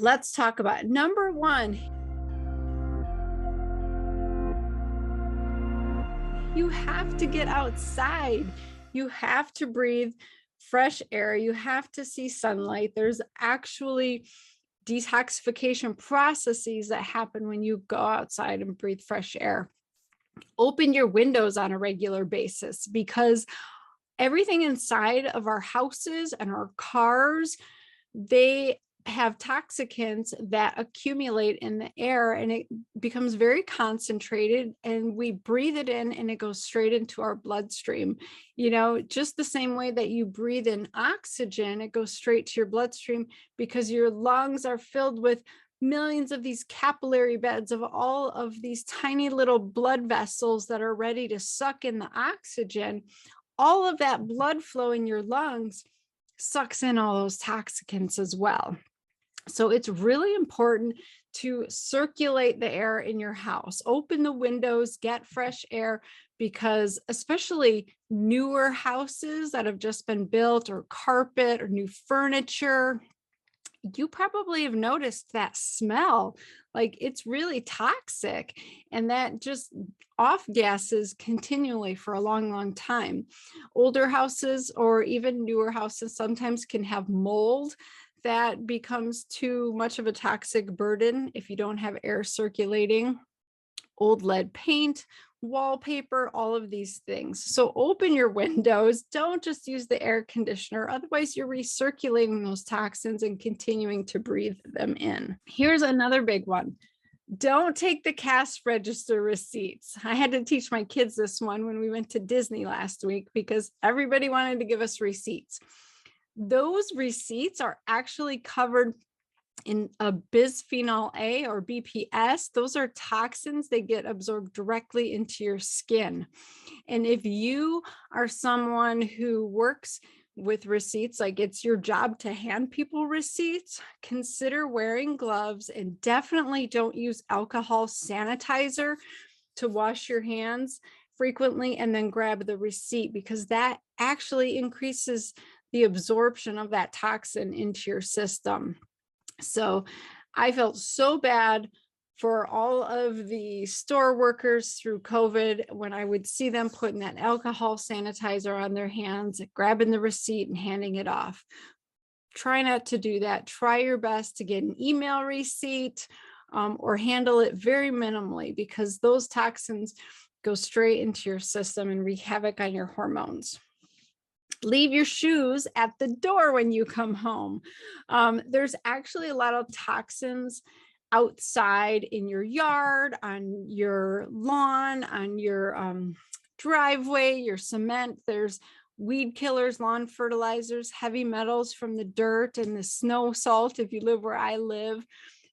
Let's talk about number one. You have to get outside. You have to breathe fresh air. You have to see sunlight. There's actually detoxification processes that happen when you go outside and breathe fresh air. Open your windows on a regular basis, because everything inside of our houses and our cars, they have toxicants that accumulate in the air, and it becomes very concentrated, and we breathe it in and it goes straight into our bloodstream. Just the same way that you breathe in oxygen, it goes straight to your bloodstream, because your lungs are filled with millions of these capillary beds of all of these tiny little blood vessels that are ready to suck in the oxygen. All of that blood flow in your lungs sucks in all those toxicants as well. So it's really important to circulate the air in your house. Open the windows, get fresh air, because especially newer houses that have just been built, or carpet or new furniture, you probably have noticed that smell. Like, it's really toxic, and that just off gases continually for a long, long time. Older houses or even newer houses sometimes can have mold that becomes too much of a toxic burden if you don't have air circulating. Old lead paint, wallpaper, all of these things. So open your windows. Don't just use the air conditioner. Otherwise, you're recirculating those toxins and continuing to breathe them in. Here's another big one. Don't take the cash register receipts. I had to teach my kids this one when we went to Disney last week, because everybody wanted to give us receipts. Those receipts are actually covered in a bisphenol A, or BPS. Those are toxins. They get absorbed directly into your skin. And if you are someone who works with receipts, like it's your job to hand people receipts, consider wearing gloves, and definitely don't use alcohol sanitizer to wash your hands frequently and then grab the receipt, because that actually increases the absorption of that toxin into your system. So I felt so bad for all of the store workers through COVID when I would see them putting that alcohol sanitizer on their hands, grabbing the receipt and handing it off. Try not to do that. Try your best to get an email receipt, or handle it very minimally, because those toxins go straight into your system and wreak havoc on your hormones. Leave your shoes at the door when you come home. There's actually a lot of toxins outside in your yard, on your lawn, on your driveway, your cement. There's weed killers, lawn fertilizers, heavy metals from the dirt and the snow salt. If you live where I live,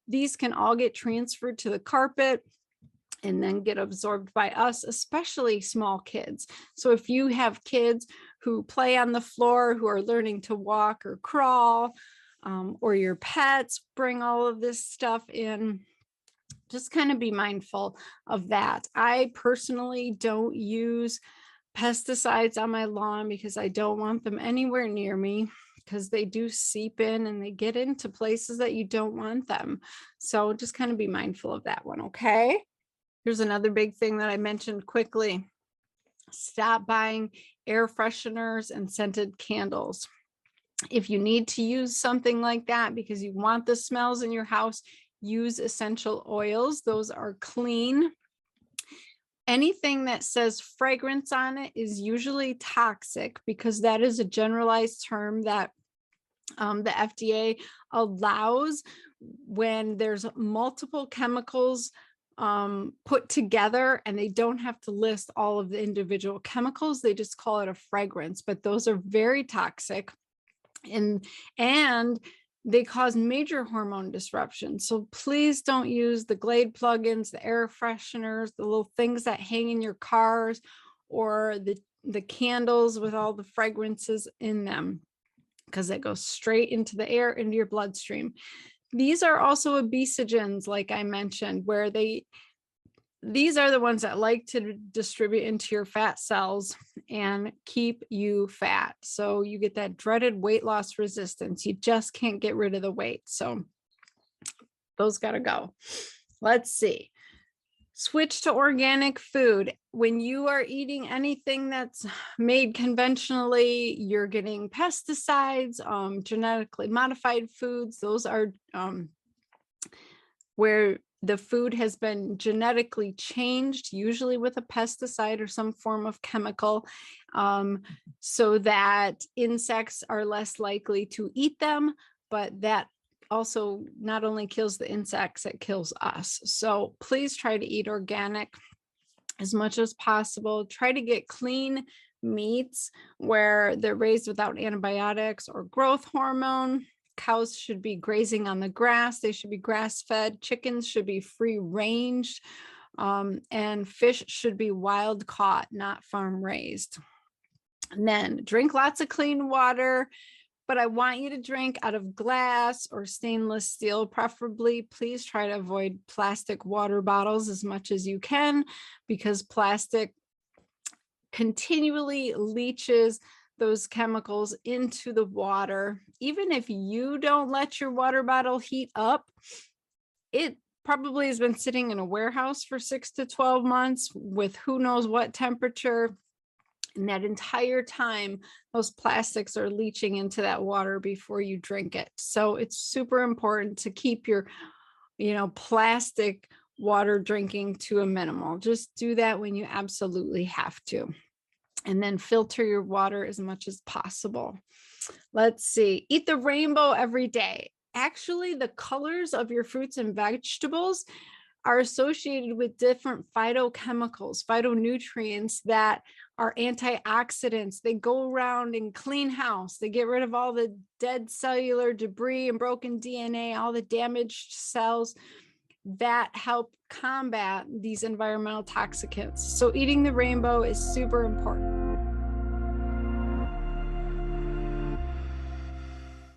these can all get transferred to the carpet and then get absorbed by us, especially small kids. So if you have kids who play on the floor, who are learning to walk or crawl, or your pets bring all of this stuff in, just kind of be mindful of that. I personally don't use pesticides on my lawn, because I don't want them anywhere near me, because they do seep in and they get into places that you don't want them. So just kind of be mindful of that one, okay? Here's another big thing that I mentioned quickly. Stop buying air fresheners and scented candles. If you need to use something like that because you want the smells in your house, use essential oils. Those are clean. Anything that says fragrance on it is usually toxic, because that is a generalized term that the FDA allows when there's multiple chemicals put together, and they don't have to list all of the individual chemicals. They just call it a fragrance, but those are very toxic, and they cause major hormone disruption. So please don't use the Glade plugins, the air fresheners, the little things that hang in your cars, or the candles with all the fragrances in them, because it goes straight into the air, into your bloodstream. These are also obesogens, like I mentioned, where these are the ones that like to distribute into your fat cells and keep you fat. So you get that dreaded weight loss resistance. You just can't get rid of the weight. So those got to go. Let's see. Switch to organic food. When you are eating anything that's made conventionally, you're getting pesticides, genetically modified foods. Those are where the food has been genetically changed, usually with a pesticide or some form of chemical, so that insects are less likely to eat them, but that also not only kills the insects, it kills us. So please try to eat organic as much as possible. Try to get clean meats where they're raised without antibiotics or growth hormone. Cows should be grazing on the grass. They should be grass-fed. Chickens should be free-range. And fish should be wild caught, not farm raised. And then drink lots of clean water, but I want you to drink out of glass or stainless steel, preferably. Please try to avoid plastic water bottles as much as you can, because plastic continually leaches those chemicals into the water. Even if you don't let your water bottle heat up, it probably has been sitting in a warehouse for 6 to 12 months with who knows what temperature. And that entire time, those plastics are leaching into that water before you drink it. So it's super important to keep your, plastic water drinking to a minimal. Just do that when you absolutely have to. And then filter your water as much as possible. Let's see. Eat the rainbow every day. Actually, the colors of your fruits and vegetables are associated with different phytochemicals, phytonutrients that are antioxidants. They go around and clean house. They get rid of all the dead cellular debris and broken DNA, all the damaged cells that help combat these environmental toxicants. So eating the rainbow is super important.